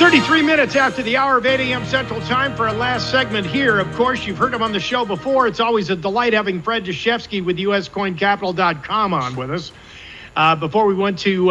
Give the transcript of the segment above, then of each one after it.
33 minutes after the hour of 8 a.m. Central Time for our last segment here. Of course, you've heard him on the show before. It's always a delight having Fred Dashevsky with USCoinCapital.com on with us. Before we went to,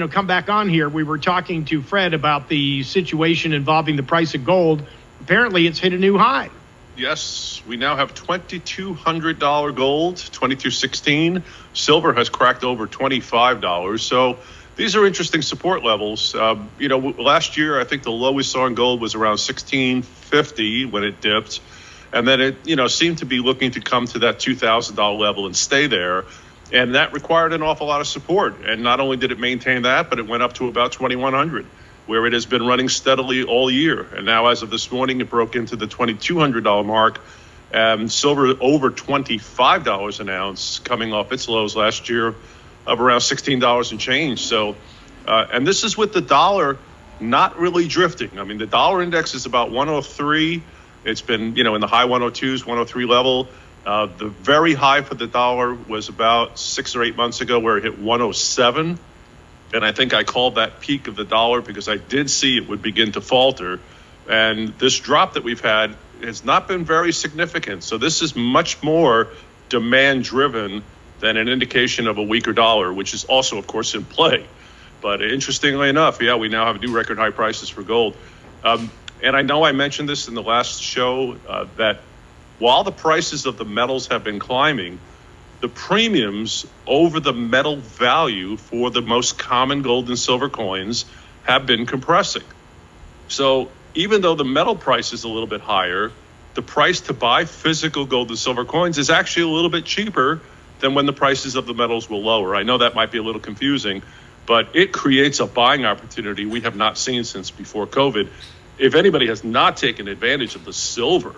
come back on here, we were talking to Fred about the situation involving the price of gold. Apparently, it's hit a new high. Yes, we now have $2,200 gold, 22.16. Silver has cracked over $25. So these are interesting support levels. Last year, I think the low we saw in gold was around $1,650 when it dipped. And then it, seemed to be looking to come to that $2,000 level and stay there. And that required an awful lot of support. And not only did it maintain that, but it went up to about 2,100, where it has been running steadily all year. And now, as of this morning, it broke into the $2,200 mark. Silver over $25 an ounce, coming off its lows last year of around $16 and change. So, and this is with the dollar not really drifting. I mean, the dollar index is about 103. It's been, in the high 102s, 103 level. The very high for the dollar was about 6 or 8 months ago, where it hit 107. And I think I called that peak of the dollar because I did see it would begin to falter. And this drop that we've had has not been very significant. So this is much more demand driven than an indication of a weaker dollar, which is also, of course, in play. But interestingly enough, we now have new record high prices for gold. And I know I mentioned this in the last show, that while the prices of the metals have been climbing, the premiums over the metal value for the most common gold and silver coins have been compressing. So even though the metal price is a little bit higher, the price to buy physical gold and silver coins is actually a little bit cheaper than when the prices of the metals were lower. I know that might be a little confusing, but it creates a buying opportunity we have not seen since before COVID. If anybody has not taken advantage of the silver,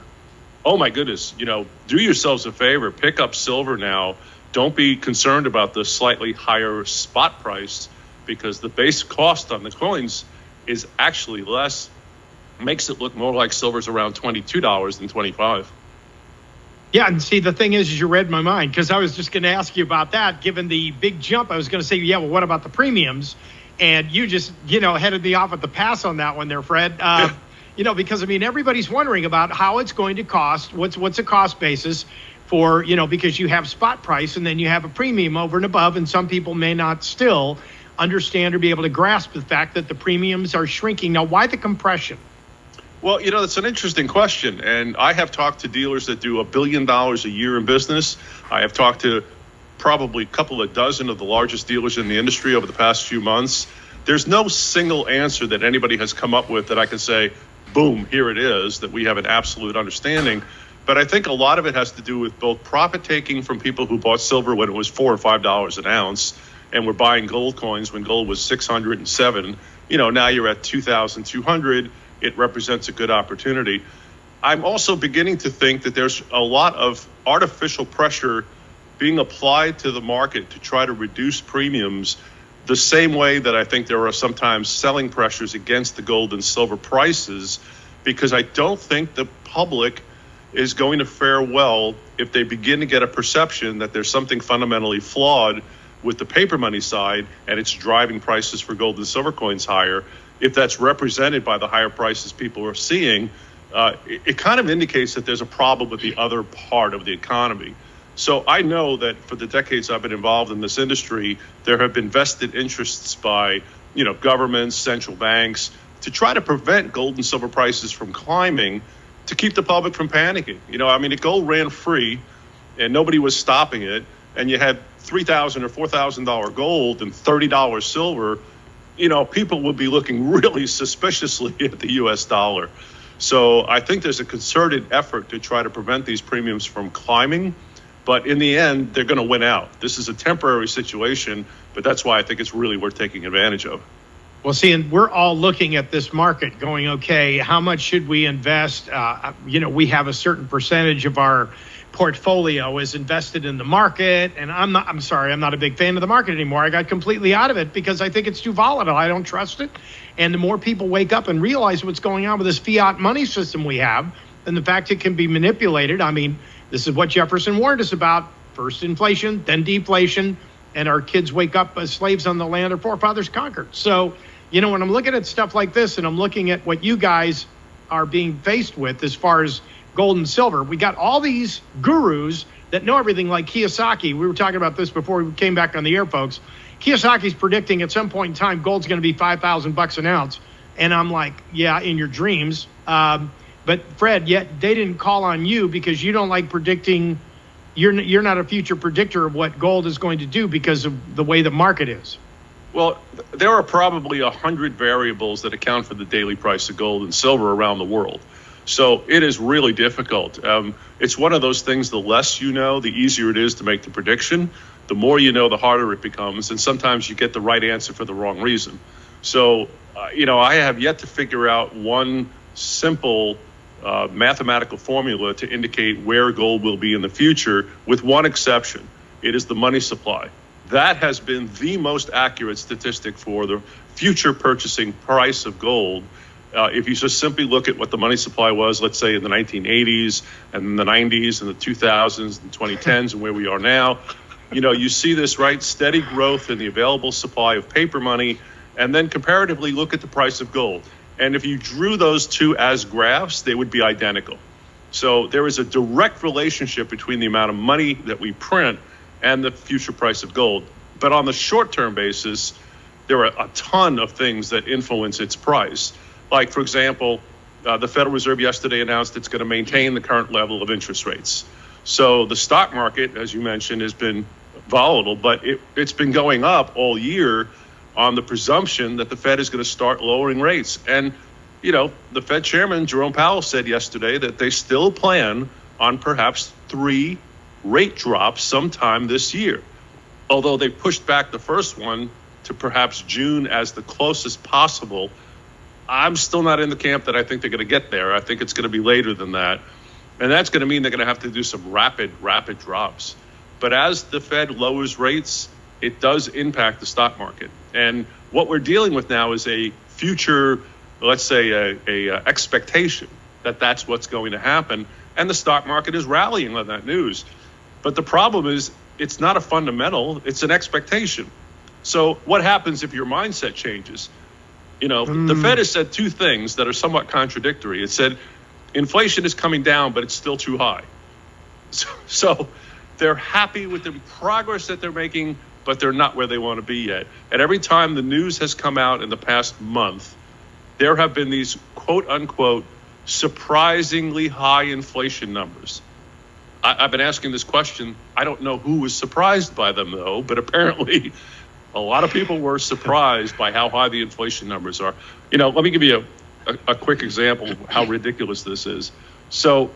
oh my goodness, do yourselves a favor, pick up silver now. Don't be concerned about the slightly higher spot price, because the base cost on the coins is actually less. Makes it look more like silver's around $22 than $25. Yeah, and see, the thing is you read my mind, because I was just going to ask you about that. Given the big jump, I was going to say, well, what about the premiums? And you just, headed me off at the pass on that one there, Fred. Because, everybody's wondering about how it's going to cost, what's a cost basis for, because you have spot price and then you have a premium over and above, and some people may not still understand or be able to grasp the fact that the premiums are shrinking. Now, why the compression? Well, that's an interesting question. And I have talked to dealers that do $1 billion a year in business. I have talked to probably a couple of dozen of the largest dealers in the industry over the past few months. There's no single answer that anybody has come up with that I can say, boom, here it is, that we have an absolute understanding. But I think a lot of it has to do with both profit taking from people who bought silver when it was $4 or $5 an ounce and were buying gold coins when gold was 607. Now you're at 2,200. It represents a good opportunity. I'm also beginning to think that there's a lot of artificial pressure being applied to the market to try to reduce premiums, the same way that I think there are sometimes selling pressures against the gold and silver prices, because I don't think the public is going to fare well if they begin to get a perception that there's something fundamentally flawed with the paper money side and it's driving prices for gold and silver coins higher. If that's represented by the higher prices people are seeing, it kind of indicates that there's a problem with the other part of the economy. So I know that for the decades I've been involved in this industry, there have been vested interests by, governments, central banks, to try to prevent gold and silver prices from climbing, to keep the public from panicking. If gold ran free and nobody was stopping it, and you had $3,000 or $4,000 gold and $30 silver, people would be looking really suspiciously at the U.S. dollar. So I think there's a concerted effort to try to prevent these premiums from climbing. But in the end, they're going to win out. This is a temporary situation, but that's why I think it's really worth taking advantage of. Well, see, and we're all looking at this market going, okay, how much should we invest? We have a certain percentage of our portfolio is invested in the market, and I'm not a big fan of the market anymore. I got completely out of it because I think it's too volatile. I don't trust it. And the more people wake up and realize what's going on with this fiat money system we have, and the fact it can be manipulated. This is what Jefferson warned us about: first inflation, then deflation, and our kids wake up as slaves on the land their forefathers conquered. So, when I'm looking at stuff like this and I'm looking at what you guys are being faced with as far as gold and silver, we got all these gurus that know everything, like Kiyosaki. We were talking about this before we came back on the air, folks. Kiyosaki's predicting at some point in time gold's going to be $5,000 an ounce. And I'm like, yeah, in your dreams. But Fred, yet they didn't call on you because you don't like predicting. You're not a future predictor of what gold is going to do because of the way the market is. Well, there are probably 100 variables that account for the daily price of gold and silver around the world. So it is really difficult. It's one of those things, the less you know, the easier it is to make the prediction. The more you know, the harder it becomes. And sometimes you get the right answer for the wrong reason. So, I have yet to figure out one simple mathematical formula to indicate where gold will be in the future, with one exception. It is the money supply. That has been the most accurate statistic for the future purchasing price of gold. If you just simply look at what the money supply was, let's say in the 1980s and the 90s and the 2000s and 2010s and where we are now, you see this, right, steady growth in the available supply of paper money, and then comparatively look at the price of gold. And if you drew those two as graphs, they would be identical. So there is a direct relationship between the amount of money that we print and the future price of gold. But on the short-term basis, there are a ton of things that influence its price. Like, for example, the Federal Reserve yesterday announced it's going to maintain the current level of interest rates. So the stock market, as you mentioned, has been volatile, but it's been going up all year on the presumption that the Fed is going to start lowering rates. And, the Fed chairman, Jerome Powell, said yesterday that they still plan on perhaps 3 rate drops sometime this year. Although they pushed back the first one to perhaps June as the closest possible, I'm still not in the camp that I think they're going to get there. I think it's going to be later than that. And that's going to mean they're going to have to do some rapid drops. But as the Fed lowers rates, it does impact the stock market. And what we're dealing with now is a future, let's say, a expectation that that's what's going to happen. And the stock market is rallying on that news. But the problem is it's not a fundamental, it's an expectation. So what happens if your mindset changes? The Fed has said 2 things that are somewhat contradictory. It said inflation is coming down, but it's still too high. So they're happy with the progress that they're making, but they're not where they want to be yet. And every time the news has come out in the past month, there have been these quote unquote surprisingly high inflation numbers. I've been asking this question. I don't know who was surprised by them, though, but apparently a lot of people were surprised by how high the inflation numbers are. Let me give you a quick example of how ridiculous this is. So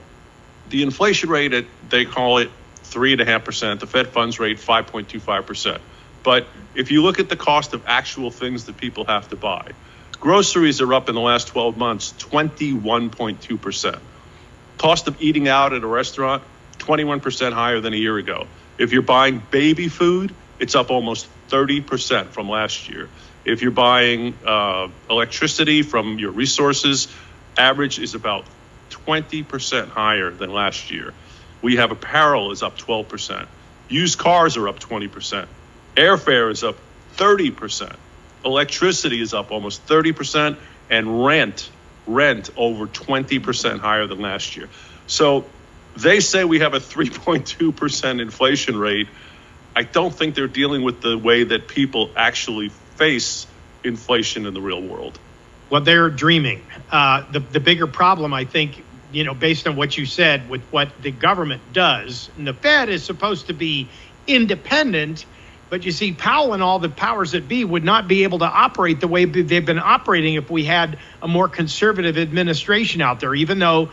the inflation rate, they call it 3.5%, the Fed funds rate 5.25%. But if you look at the cost of actual things that people have to buy, groceries are up in the last 12 months 21.2%. Cost of eating out at a restaurant, 21% higher than a year ago. If you're buying baby food, it's up almost 30% from last year. If you're buying electricity from your resources, average is about 20% higher than last year. We have apparel is up 12%. Used cars are up 20%. Airfare is up 30%. Electricity is up almost 30%. And rent over 20% higher than last year. So they say we have a 3.2% inflation rate. I don't think they're dealing with the way that people actually face inflation in the real world. Well, they're dreaming. The bigger problem, I think, based on what you said with what the government does, and the Fed is supposed to be independent, but you see, Powell and all the powers that be would not be able to operate the way they've been operating if we had a more conservative administration out there, even though,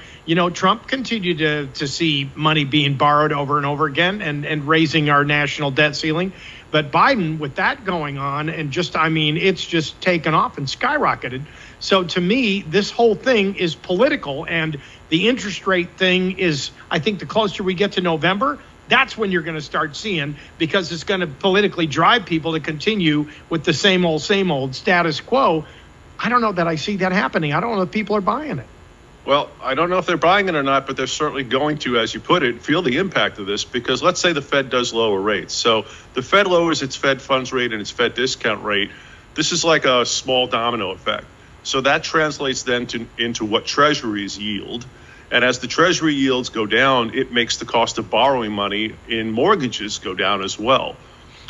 Trump continued to see money being borrowed over and over again and raising our national debt ceiling. But Biden, with that going on, and it's just taken off and skyrocketed. So to me, this whole thing is political, and the interest rate thing is, I think the closer we get to November, that's when you're going to start seeing, because it's going to politically drive people to continue with the same old status quo. I don't know that I see that happening. I don't know if people are buying it. Well, I don't know if they're buying it or not, but they're certainly going to, as you put it, feel the impact of this, because let's say the Fed does lower rates. So the Fed lowers its Fed funds rate and its Fed discount rate. This is like a small domino effect. So that translates then into what treasuries yield. And as the treasury yields go down, it makes the cost of borrowing money in mortgages go down as well.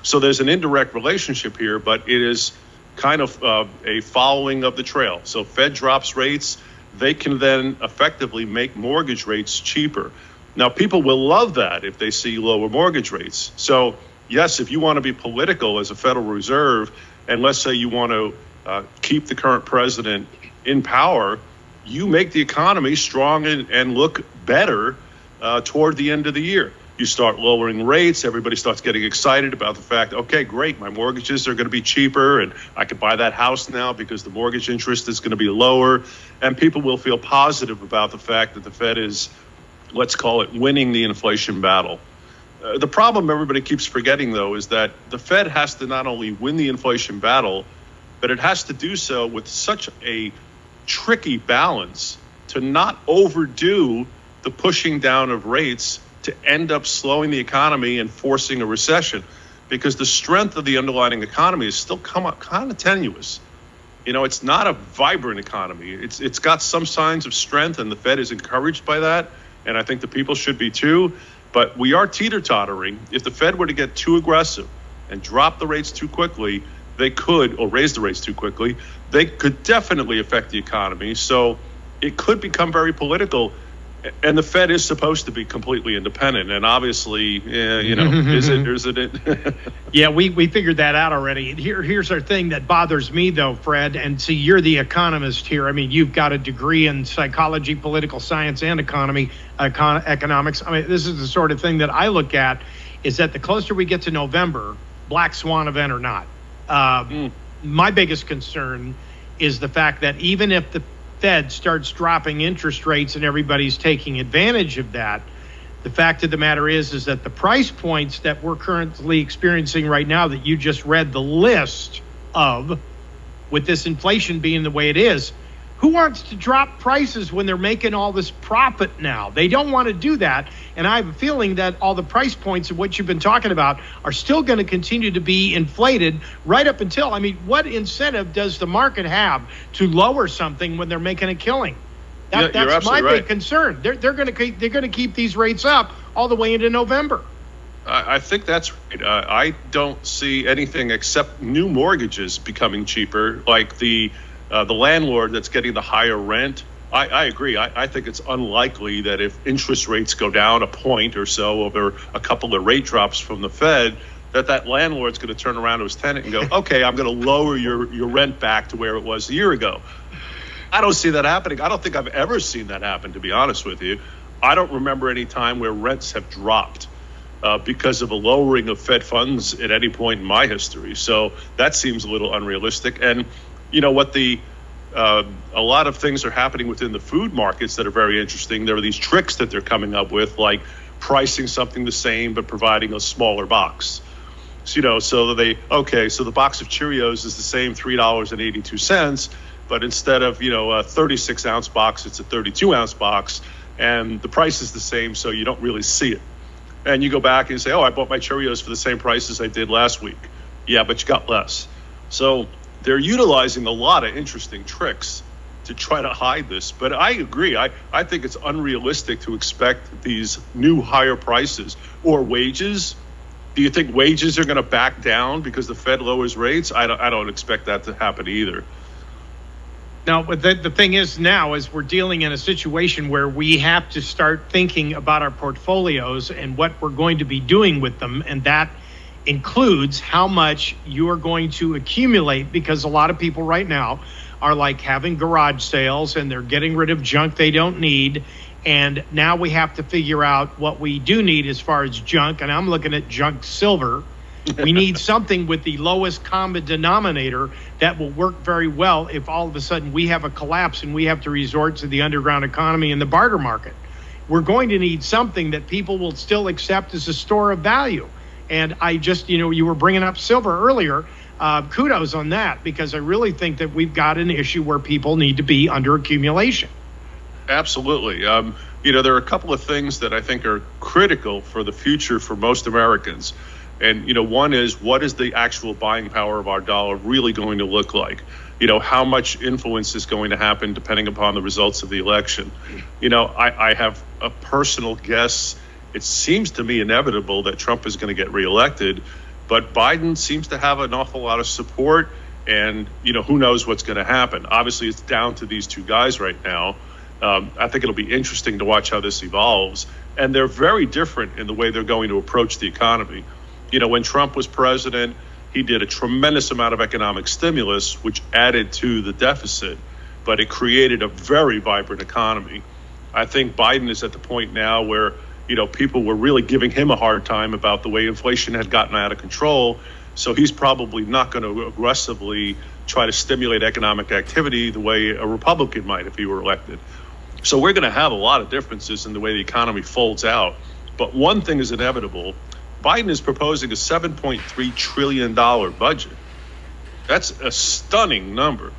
So there's an indirect relationship here, but it is kind of a following of the trail. So Fed drops rates, they can then effectively make mortgage rates cheaper. Now, people will love that if they see lower mortgage rates. So yes, if you want to be political as a Federal Reserve, and let's say you want to keep the current president in power, you make the economy strong and look better toward the end of the year. You start lowering rates. Everybody starts getting excited about the fact, okay, great, my mortgages are going to be cheaper and I can buy that house now because the mortgage interest is going to be lower. And people will feel positive about the fact that the Fed is, let's call it, winning the inflation battle. The problem everybody keeps forgetting, though, is that the Fed has to not only win the inflation battle, but it has to do so with such a tricky balance to not overdo the pushing down of rates to end up slowing the economy and forcing a recession, because the strength of the underlying economy is still kind of tenuous. You know, it's not a vibrant economy. It's got some signs of strength, and the Fed is encouraged by that, and I think the people should be too. But we are teeter-tottering. If the Fed were to get too aggressive and drop the rates too quickly, they could, or raise the rates too quickly, they could definitely affect the economy. So it could become very political. And the Fed is supposed to be completely independent. And obviously, is it? Yeah, we figured that out already. Here's our thing that bothers me, though, Fred. And see, you're the economist here. I mean, you've got a degree in psychology, political science, and economics. I mean, this is the sort of thing that I look at, is that the closer we get to November, black swan event or not, my biggest concern is the fact that even if the Fed starts dropping interest rates and everybody's taking advantage of that, the fact of the matter is that the price points that we're currently experiencing right now, that you just read the list of, with this inflation being the way it is, who wants to drop prices when they're making all this profit now? They don't want to do that. And I have a feeling that all the price points of what you've been talking about are still going to continue to be inflated right up until, I mean, what incentive does the market have to lower something when they're making a killing? That's my big concern. They're going to keep these rates up all the way into November. I think that's right. I don't see anything except new mortgages becoming cheaper, like the landlord that's getting the higher rent. I agree. I think it's unlikely that if interest rates go down a point or so over a couple of rate drops from the Fed, that landlord's going to turn around to his tenant and go, okay, I'm going to lower your rent back to where it was a year ago. I don't see that happening. I don't think I've ever seen that happen, to be honest with you. I don't remember any time where rents have dropped because of a lowering of Fed funds at any point in my history. So that seems a little unrealistic. And you know what, a lot of things are happening within the food markets that are very interesting. There are these tricks that they're coming up with, like pricing something the same but providing a smaller box. So, so the box of Cheerios is the same $3.82, but instead of a 36-ounce box, it's a 32-ounce box, and the price is the same, so you don't really see it. And you go back and you say, oh, I bought my Cheerios for the same price as I did last week. Yeah, but you got less. So they're utilizing a lot of interesting tricks to try to hide this. But I agree. I think it's unrealistic to expect these new higher prices or wages. Do you think wages are going to back down because the Fed lowers rates? I don't expect that to happen either. Now, but the thing is now is we're dealing in a situation where we have to start thinking about our portfolios and what we're going to be doing with them. And that includes how much you are going to accumulate, because a lot of people right now are like having garage sales and they're getting rid of junk they don't need. And now we have to figure out what we do need as far as junk. And I'm looking at junk silver. We need something with the lowest common denominator that will work very well if all of a sudden we have a collapse and we have to resort to the underground economy and the barter market. We're going to need something that people will still accept as a store of value. And I just, you were bringing up silver earlier. Kudos on that, because I really think that we've got an issue where people need to be under accumulation. Absolutely. There are a couple of things that I think are critical for the future for most Americans. And, one is, what is the actual buying power of our dollar really going to look like? How much influence is going to happen depending upon the results of the election? I have a personal guess. It seems to me inevitable that Trump is going to get reelected, but Biden seems to have an awful lot of support. And, who knows what's going to happen? Obviously, it's down to these two guys right now. I think it'll be interesting to watch how this evolves. And they're very different in the way they're going to approach the economy. When Trump was president, he did a tremendous amount of economic stimulus, which added to the deficit, but it created a very vibrant economy. I think Biden is at the point now where, people were really giving him a hard time about the way inflation had gotten out of control. So he's probably not going to aggressively try to stimulate economic activity the way a Republican might if he were elected. So we're going to have a lot of differences in the way the economy folds out. But one thing is inevitable. Biden is proposing a $7.3 trillion budget. That's a stunning number.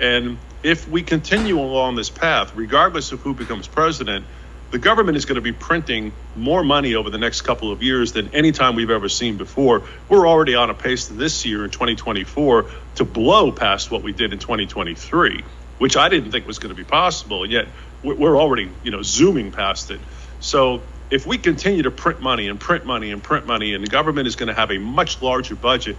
And if we continue along this path, regardless of who becomes president, the government is going to be printing more money over the next couple of years than any time we've ever seen before. We're already on a pace this year in 2024 to blow past what we did in 2023, which I didn't think was going to be possible. And yet we're already, zooming past it. So if we continue to print money and print money and print money, and the government is going to have a much larger budget,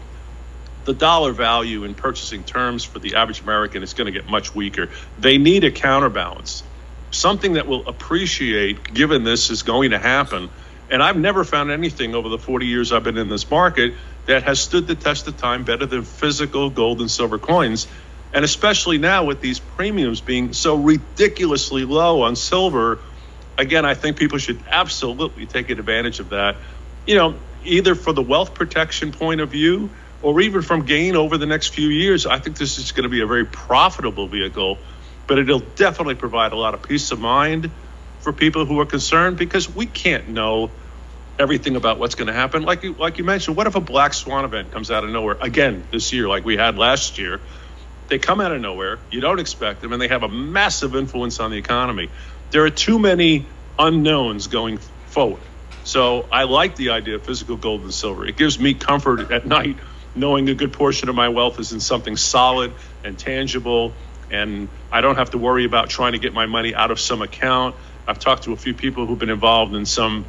the dollar value in purchasing terms for the average American is going to get much weaker. They need a counterbalance, something that will appreciate given this is going to happen. And I've never found anything over the 40 years I've been in this market that has stood the test of time better than physical gold and silver coins. And especially now with these premiums being so ridiculously low on silver, again, I think people should absolutely take advantage of that, either for the wealth protection point of view or even from gain over the next few years. I think this is going to be a very profitable vehicle, but it'll definitely provide a lot of peace of mind for people who are concerned, because we can't know everything about what's going to happen. Like you mentioned, what if a black swan event comes out of nowhere again this year, like we had last year? They come out of nowhere, you don't expect them, and they have a massive influence on the economy. There are too many unknowns going forward. So I like the idea of physical gold and silver. It gives me comfort at night knowing a good portion of my wealth is in something solid and tangible, and I don't have to worry about trying to get my money out of some account. I've talked to a few people who've been involved in some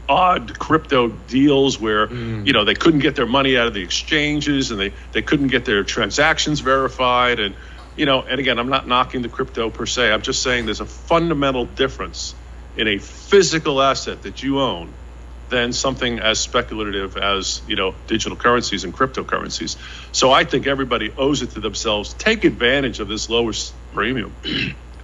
odd crypto deals where, they couldn't get their money out of the exchanges, and they couldn't get their transactions verified. And, and again, I'm not knocking the crypto per se. I'm just saying there's a fundamental difference in a physical asset that you own than something as speculative as, digital currencies and cryptocurrencies. So I think everybody owes it to themselves. Take advantage of this lower premium.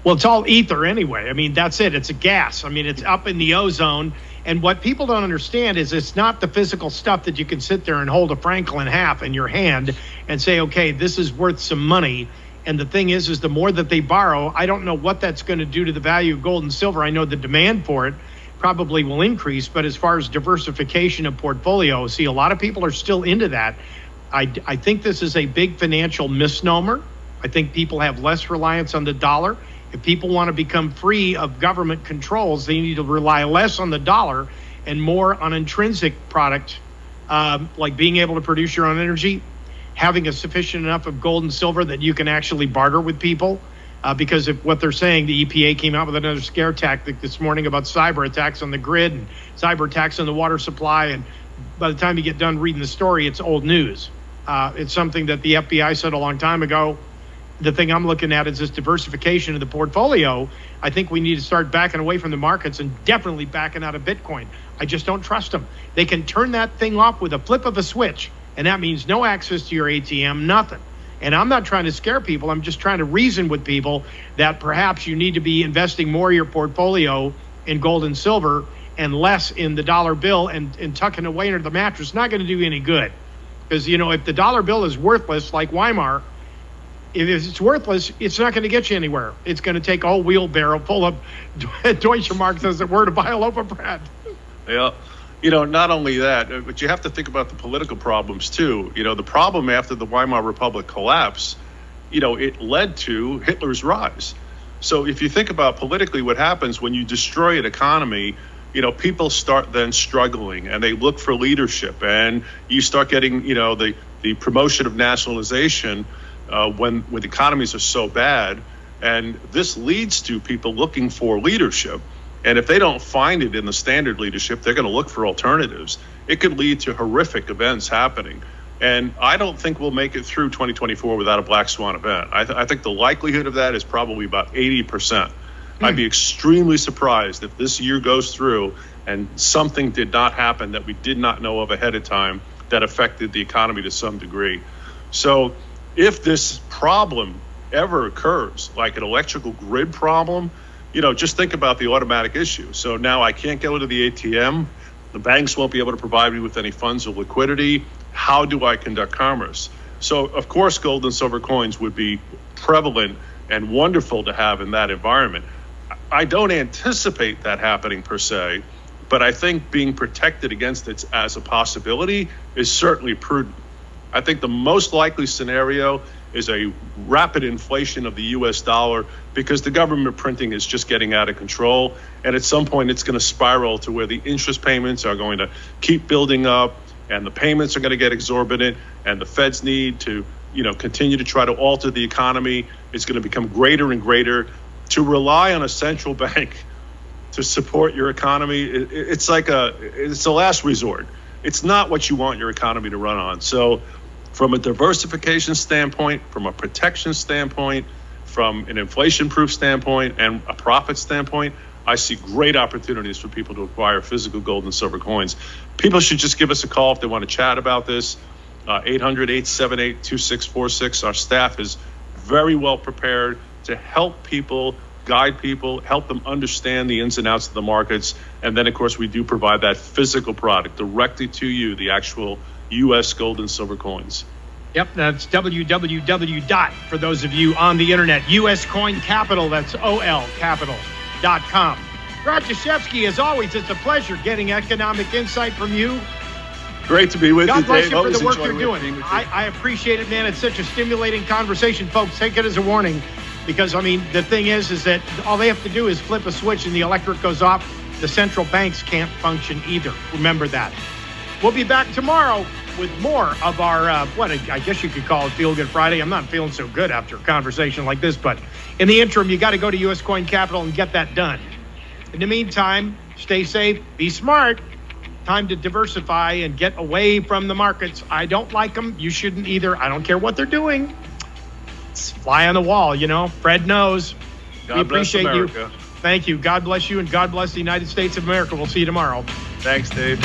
Well, it's all ether anyway. I mean, that's it. It's a gas. I mean, it's up in the ozone. And what people don't understand is it's not the physical stuff that you can sit there and hold a Franklin half in your hand and say, okay, this is worth some money. And the thing is the more that they borrow, I don't know what that's going to do to the value of gold and silver. I know the demand for it probably will increase, but as far as diversification of portfolio, see, a lot of people are still into that. I think this is a big financial misnomer. I think people have less reliance on the dollar. If people want to become free of government controls, they need to rely less on the dollar and more on intrinsic product, like being able to produce your own energy, having a sufficient enough of gold and silver that you can actually barter with people. Because if what they're saying, the EPA came out with another scare tactic this morning about cyber attacks on the grid and cyber attacks on the water supply. And by the time you get done reading the story, it's old news. It's something that the FBI said a long time ago. The thing I'm looking at is this diversification of the portfolio. I think we need to start backing away from the markets and definitely backing out of Bitcoin. I just don't trust them. They can turn that thing off with a flip of a switch, and that means no access to your ATM, nothing. And I'm not trying to scare people. I'm just trying to reason with people that perhaps you need to be investing more of your portfolio in gold and silver and less in the dollar bill and tucking away under the mattress. It's not going to do you any good. Because, if the dollar bill is worthless, like Weimar, if it's worthless, it's not going to get you anywhere. It's going to take a whole wheelbarrow full of Deutsche Marks, as it were, to buy a loaf of bread. Yeah. Not only that, but you have to think about the political problems too. The problem after the Weimar Republic collapse, it led to Hitler's rise. So if you think about politically what happens when you destroy an economy, people start then struggling and they look for leadership, and you start getting, the promotion of nationalization when the economies are so bad. And this leads to people looking for leadership. And if they don't find it in the standard leadership, they're going to look for alternatives. It could lead to horrific events happening. And I don't think we'll make it through 2024 without a black swan event. I think the likelihood of that is probably about 80%. I'd be extremely surprised if this year goes through and something did not happen that we did not know of ahead of time that affected the economy to some degree. So if this problem ever occurs, like an electrical grid problem, just think about the automatic issue. So now I can't go to the ATM. The banks won't be able to provide me with any funds or liquidity. How do I conduct commerce? So, of course, gold and silver coins would be prevalent and wonderful to have in that environment. I don't anticipate that happening per se, but I think being protected against it as a possibility is certainly prudent. I think the most likely scenario is a rapid inflation of the U.S. dollar because the government printing is just getting out of control. And at some point, it's going to spiral to where the interest payments are going to keep building up, and the payments are going to get exorbitant, and the Fed's need to, continue to try to alter the economy is going to become greater and greater. To rely on a central bank to support your economy, it's the last resort. It's not what you want your economy to run on. So from a diversification standpoint, from a protection standpoint, from an inflation-proof standpoint, and a profit standpoint, I see great opportunities for people to acquire physical gold and silver coins. People should just give us a call if they want to chat about this. 800-878-2646. Our staff is very well prepared to help people, guide people, help them understand the ins and outs of the markets. And then, of course, we do provide that physical product directly to you, the actual U.S. gold and silver coins. Yep, that's www. For those of you on the internet, U.S. Coin Capital, that's olcapital.com. Brad Dashevsky, as always, it's a pleasure getting economic insight from you. Great to be with you, Dave. God bless you for the work you're doing. I appreciate it, man. It's such a stimulating conversation. Folks, take it as a warning because, the thing is that all they have to do is flip a switch and the electric goes off. The central banks can't function either. Remember that. We'll be back tomorrow with more of our, I guess you could call it Feel Good Friday. I'm not feeling so good after a conversation like this, but in the interim, you got to go to U.S. Coin Capital and get that done. In the meantime, stay safe, be smart. Time to diversify and get away from the markets. I don't like them. You shouldn't either. I don't care what they're doing. It's fly on the wall, Fred knows. We appreciate you. Thank you. God bless you, and God bless the United States of America. We'll see you tomorrow. Thanks, Dave.